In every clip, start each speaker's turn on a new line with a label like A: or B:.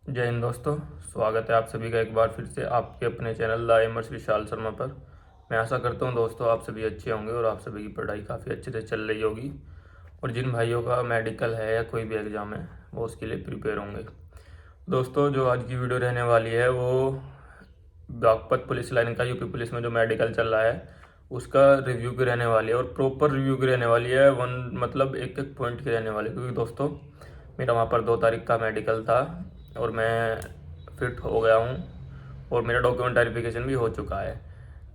A: जय हिंद दोस्तों। स्वागत है आप सभी का एक बार फिर से आपके अपने चैनल द एमर्स विशाल शर्मा पर। मैं आशा करता हूं दोस्तों आप सभी अच्छे होंगे और आप सभी की पढ़ाई काफ़ी अच्छे से चल रही होगी और जिन भाइयों का मेडिकल है या कोई भी एग्ज़ाम है वो उसके लिए प्रिपेयर होंगे। दोस्तों जो आज की वीडियो रहने वाली है वो बागपत पुलिस लाइन का यूपी पुलिस में जो मेडिकल चल रहा है उसका रिव्यू की रहने वाली है और प्रॉपर रिव्यू की रहने वाली है। मतलब एक एक पॉइंट की रहने वाली है, क्योंकि दोस्तों मेरा वहाँ पर 2 तारीख का मेडिकल था और मैं फिट हो गया हूँ और मेरा डॉक्यूमेंट वेरिफिकेशन भी हो चुका है।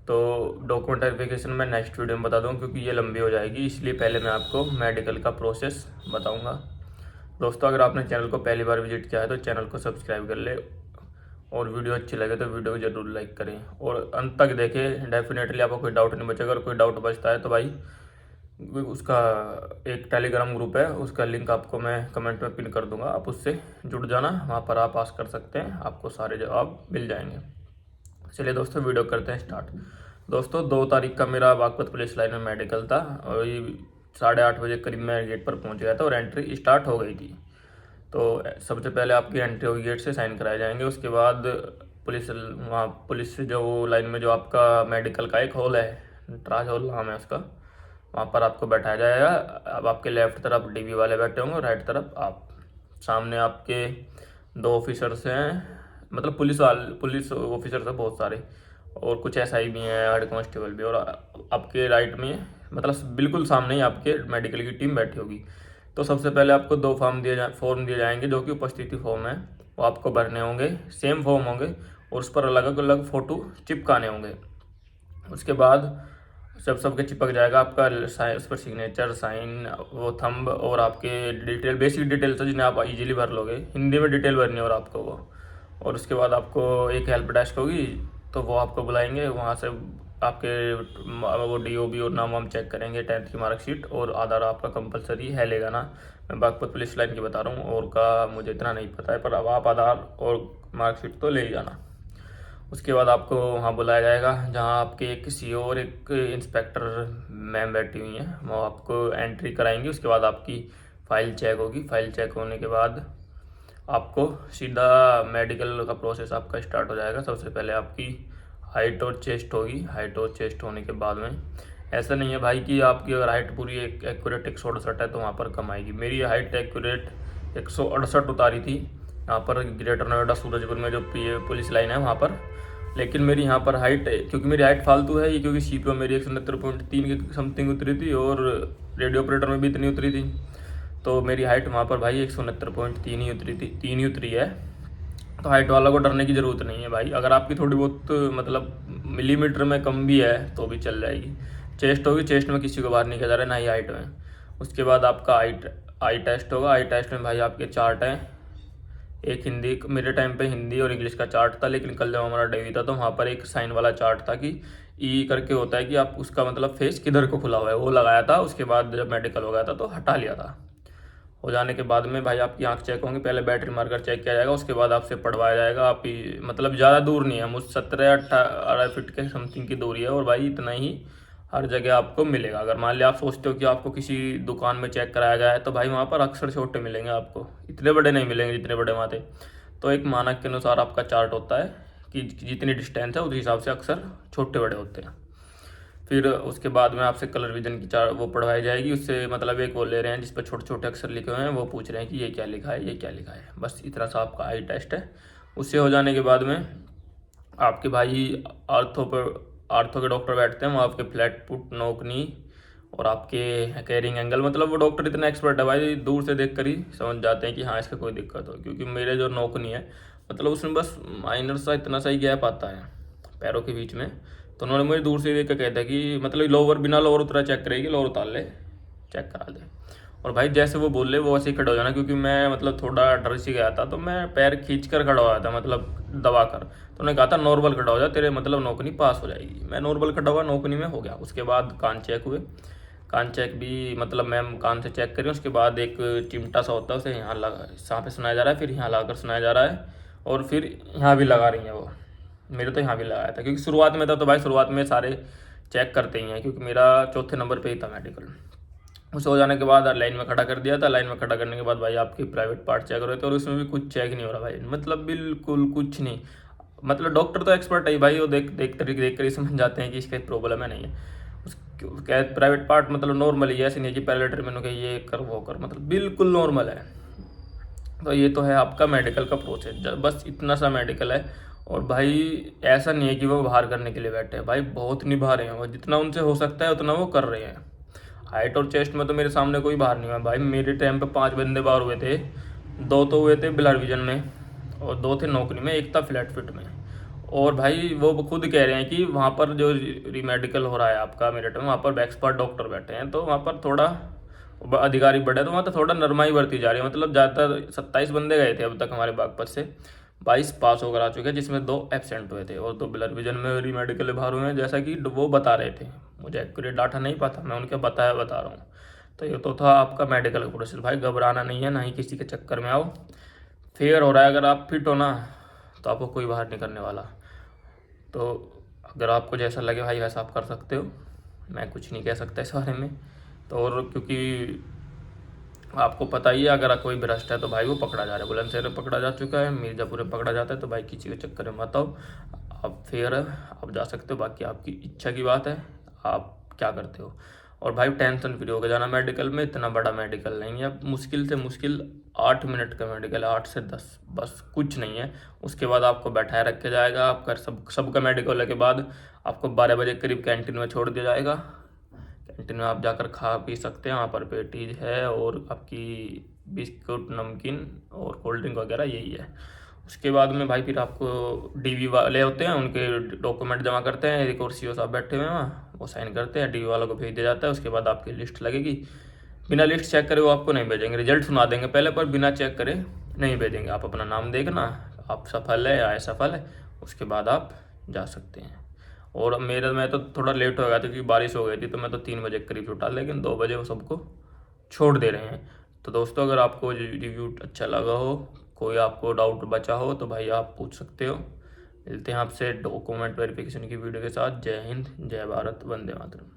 A: तो डॉक्यूमेंट वेरिफिकेशन मैं नेक्स्ट वीडियो में बता दूँ क्योंकि ये लंबी हो जाएगी, इसलिए पहले मैं आपको मेडिकल का प्रोसेस बताऊँगा। दोस्तों अगर आपने चैनल को पहली बार विजिट किया है तो चैनल को सब्सक्राइब कर ले और वीडियो अच्छी लगे तो वीडियो को जरूर लाइक करें और अंत तक देखें। डेफिनेटली आपको कोई डाउट नहीं बचेगा। अगर कोई डाउट बचता है तो भाई उसका एक टेलीग्राम ग्रुप है, उसका लिंक आपको मैं कमेंट में पिन कर दूंगा, आप उससे जुड़ जाना, वहाँ पर आप आस्क कर सकते हैं, आपको सारे जवाब मिल जाएंगे। चलिए दोस्तों वीडियो करते हैं स्टार्ट। दोस्तों 2 तारीख का मेरा बागपत पुलिस लाइन में मेडिकल था और ये 8:30 बजे करीब मैं गेट पर पहुँच गया था और एंट्री स्टार्ट हो गई थी। तो सबसे पहले आपकी एंट्री होगी, गेट से साइन कराए जाएंगे। उसके बाद पुलिस वहाँ पुलिस से जो लाइन में जो आपका मेडिकल का एक हॉल है, ट्राज हॉल नाम है उसका, वहाँ पर आपको बैठाया जाएगा। अब आपके लेफ्ट तरफ डीबी वाले बैठे होंगे और राइट तरफ आप। सामने आपके 2 ऑफिसर्स हैं, मतलब पुलिस ऑफिसर्स हैं बहुत सारे और कुछ एसआई भी हैं, हेड कांस्टेबल भी। और आपके राइट में मतलब बिल्कुल सामने ही आपके मेडिकल की टीम बैठी होगी। तो सबसे पहले आपको 2 फॉर्म दिए जाएंगे जो कि उपस्थिति फॉर्म है, वो आपको भरने होंगे। सेम फॉर्म होंगे और उस पर अलग अलग फ़ोटो चिपकाने होंगे। उसके बाद जब सबके चिपक जाएगा आपका उस पर सिग्नेचर, साइन, वो थंब और आपके डिटेल, बेसिक डिटेल्स है जिन्हें आप इजीली भर लोगे। हिंदी में डिटेल भरनी है और आपको वो। और उसके बाद आपको एक हेल्प डेस्क होगी तो वो आपको बुलाएंगे, वहाँ से आपके वो डीओबी और नाम वाम चेक करेंगे, 10th की मार्कशीट और आधार आपका कंपलसरी है लेगा ना। मैं बागपत पुलिस लाइन की बता रहा हूँ और का मुझे इतना नहीं पता है, पर अब आप आधार और मार्कशीट तो ले ही जाना। उसके बाद आपको वहाँ बुलाया जाएगा जहाँ आपके एक सीओ और एक इंस्पेक्टर मैम बैठी हुई हैं, वो आपको एंट्री कराएंगी। उसके बाद आपकी फ़ाइल चेक होगी। फ़ाइल चेक होने के बाद आपको सीधा मेडिकल का प्रोसेस आपका स्टार्ट हो जाएगा। सबसे पहले आपकी हाइट और चेस्ट होगी। हाइट और चेस्ट होने के बाद में ऐसा नहीं है भाई कि आपकी अगर हाइट पूरी एक एक्यूरेट 168 है तो वहाँ पर कम आएगी। मेरी हाइट एक्यूरेट 168 उतारी थी यहाँ पर ग्रेटर नोएडा सूरजपुर में जो पुलिस लाइन है वहाँ पर। लेकिन मेरी यहाँ पर हाइट, क्योंकि मेरी हाइट फालतू है ये, क्योंकि सीपीओ मेरी 169.3 की समथिंग उतरी थी और रेडियो ऑपरेटर में भी इतनी उतरी थी। तो मेरी हाइट वहाँ पर भाई 169.3 ही उतरी थी, 3 ही उतरी है। तो हाइट वाला को डरने की ज़रूरत नहीं है भाई। अगर आपकी थोड़ी बहुत मतलब मिलीमीटर में कम भी है तो भी चल जाएगी। चेस्ट होगी, चेस्ट में किसी को बाहर नहीं किया जा रहा है, ना ही हाइट में। उसके बाद आपका आई टेस्ट होगा। आई टेस्ट में भाई आपके चार्ट हैं। एक हिंदी, मेरे टाइम पे हिंदी और इंग्लिश का चार्ट था, लेकिन कल जब हमारा डेवी था तो वहाँ पर एक साइन वाला चार्ट था कि ई करके होता है कि आप उसका मतलब फेस किधर को खुला हुआ है, वो लगाया था। उसके बाद जब मेडिकल हो गया था तो हटा लिया था। हो जाने के बाद में भाई आपकी आंख चेक होंगी, पहले बैटरी मारकर चेक किया जाएगा, उसके बाद आपसे पढ़वाया जाएगा। आप ही मतलब ज़्यादा दूर नहीं है, मुझ 17-18 फीट के समथिंग की दूरी है और भाई इतना ही हर जगह आपको मिलेगा। अगर मान लिया आप सोचते हो कि आपको किसी दुकान में चेक कराया गया है तो भाई वहाँ पर अक्सर छोटे मिलेंगे, आपको इतने बड़े नहीं मिलेंगे जितने बड़े वहाँ थे। तो एक मानक के अनुसार आपका चार्ट होता है कि जितनी डिस्टेंस है उस हिसाब से अक्सर छोटे बड़े होते हैं। फिर उसके बाद में आपसे कलर विजन की चार वो पढ़वाई जाएगी। उससे मतलब एक वो ले रहे हैं जिस पर छोटे छोटे अक्षर लिखे हुए हैं, वो पूछ रहे हैं कि ये क्या लिखा है, ये क्या लिखा है। बस इतना सा आपका आई टेस्ट है। उससे हो जाने के बाद में आपके भाई आर्थो के डॉक्टर बैठते हैं, वो आपके फ्लैट फुट, नोक नी और आपके कैरिंग एंगल, मतलब वो डॉक्टर इतना एक्सपर्ट है भाई, दूर से देख कर ही समझ जाते हैं कि हाँ इसका कोई दिक्कत हो। क्योंकि मेरे जो नोक नी है मतलब उसमें बस माइनर सा इतना सा ही गैप आता है पैरों के बीच में। तो उन्होंने मुझे दूर से देख कर कहता है कि मतलब लोअर, बिना लोअर उतरा चेक करेगी, लोअर उतार ले, चेक करा दे। और भाई जैसे वो बोल रहे वो वैसे ही खड़ा हो जाना, क्योंकि मैं मतलब थोड़ा डर सी गया था तो मैं पैर खींच कर खड़ा हुआ था, मतलब दबा कर। तो उन्होंने कहा था नॉर्मल खड़ा हो जा, तेरे मतलब नौकरी पास हो जाएगी। मैं नॉर्मल खड़ा हुआ, नौकरी में हो गया। उसके बाद कान चेक हुए। कान चेक भी मतलब मैम कान से चेक करी। उसके बाद एक चिमटा सा होता है, उसे यहाँ लगा, यहाँ पे सुनाया जा रहा है, फिर यहाँ लगाकर सुनाया जा रहा है और फिर यहाँ भी लगा रही हैं वो। मेरे तो यहाँ भी लगाया था क्योंकि शुरुआत में था, तो भाई शुरुआत में सारे चेक करते ही हैं, क्योंकि मेरा चौथे नंबर पे ही था मेडिकल। उस हो जाने के बाद लाइन में खड़ा कर दिया था। लाइन में खड़ा करने के बाद भाई आपके प्राइवेट पार्ट चेक हो रहे थे और उसमें भी कुछ चेक नहीं हो रहा भाई, मतलब बिल्कुल कुछ नहीं। मतलब डॉक्टर तो एक्सपर्ट है भाई, वो देख कर ही समझ जाते हैं कि इसका प्रॉब्लम है नहीं है। उसके प्राइवेट पार्ट मतलब नॉर्मल ही है, ऐसे नहीं कि पहले ट्रीटमेंट हो ये कर वो कर, मतलब बिल्कुल नॉर्मल है। तो ये तो है आपका मेडिकल का प्रोसेस, बस इतना सा मेडिकल है। और भाई ऐसा नहीं है कि वो बाहर करने के लिए बैठे हैं, भाई बहुत निभा रहे हैं वो, जितना उनसे हो सकता है उतना वो कर रहे हैं। हाइट और चेस्ट में तो मेरे सामने कोई बाहर नहीं हुआ भाई, मेरे टाइम पे 5 बंदे बाहर हुए थे। 2 तो हुए थे ब्लड विजन में और 2 थे नौकरी में, एक था फ्लैट फिट में। और भाई वो खुद कह रहे हैं कि वहाँ पर जो रीमेडिकल हो रहा है आपका मेरठ में, वहाँ पर एक्सपर्ट डॉक्टर बैठे हैं, तो वहाँ पर थोड़ा अधिकारी बढ़े, तो वहाँ तो थोड़ा नरमाई बढ़ती जा रही है। मतलब ज़्यादातर 27 बंदे गए थे अब तक हमारे बागपत से, 22 पास होकर आ चुके हैं, जिसमें 2 एब्सेंट हुए थे और 2 ब्लड विजन में रीमेडिकल बाहर हुए हैं, जैसा कि वो बता रहे थे। मुझे एक्यूरेट डाटा नहीं पता, मैं उनके बता रहा हूँ। तो ये तो था आपका मेडिकल का प्रोसेस। भाई घबराना नहीं है, ना ही किसी के चक्कर में आओ। फेयर हो रहा है, अगर आप फिट हो ना तो आपको कोई बाहर नहीं करने वाला। तो अगर आपको जैसा लगे भाई वैसा आप कर सकते हो, मैं कुछ नहीं कह सकता इस बारे में। तो और क्योंकि आपको पता ही है, अगर कोई भ्रष्ट है तो भाई वो पकड़ा जा रहा है, बुलंदशहर में पकड़ा जा चुका है, मिर्ज़ापुर में पकड़ा जाता है। तो भाई किसी के चक्कर में मत आओ, आप फेयर है, आप जा सकते हो। बाकी आपकी इच्छा की बात है, आप क्या करते हो। और भाई टेंशन फ्री होकर जाना मेडिकल में, इतना बड़ा मेडिकल नहीं है, मुश्किल से मुश्किल 8 मिनट का मेडिकल है, 8 से 10, बस कुछ नहीं है। उसके बाद आपको बैठाए रखे जाएगा, आपका सबका मेडिकल होने के बाद आपको 12 बजे करीब कैंटीन में छोड़ दिया जाएगा। कैंटीन में आप जाकर खा पी सकते हैं, वहाँ पर पेटीज है और आपकी बिस्कुट नमकीन और कोल्ड ड्रिंक वगैरह यही है। उसके बाद में भाई फिर आपको डीवी वाले होते हैं, उनके डॉक्यूमेंट जमा करते हैं, एक और सीओ साहब बैठे हुए हैं वहाँ, वो साइन करते हैं, डीवी वालों को भेज दिया जाता है। उसके बाद आपकी लिस्ट लगेगी, बिना लिस्ट चेक करे वो आपको नहीं भेजेंगे, रिजल्ट सुना देंगे पहले, पर बिना चेक करे नहीं भेजेंगे। आप अपना नाम देखना, आप सफल है या असफल है, उसके बाद आप जा सकते हैं। और मैं तो थोड़ा लेट हो गया था क्योंकि बारिश हो गई थी, तो मैं तो 3 बजे करीब उठा, लेकिन 2 बजे वो सबको छोड़ दे रहे हैं। तो दोस्तों अगर आपको रिव्यू अच्छा लगा हो, कोई आपको डाउट बचा हो, तो भाई आप पूछ सकते हो। मिलते हैं आपसे डॉक्यूमेंट वेरिफिकेशन की वीडियो के साथ। जय हिंद, जय भारत, वंदे मातरम।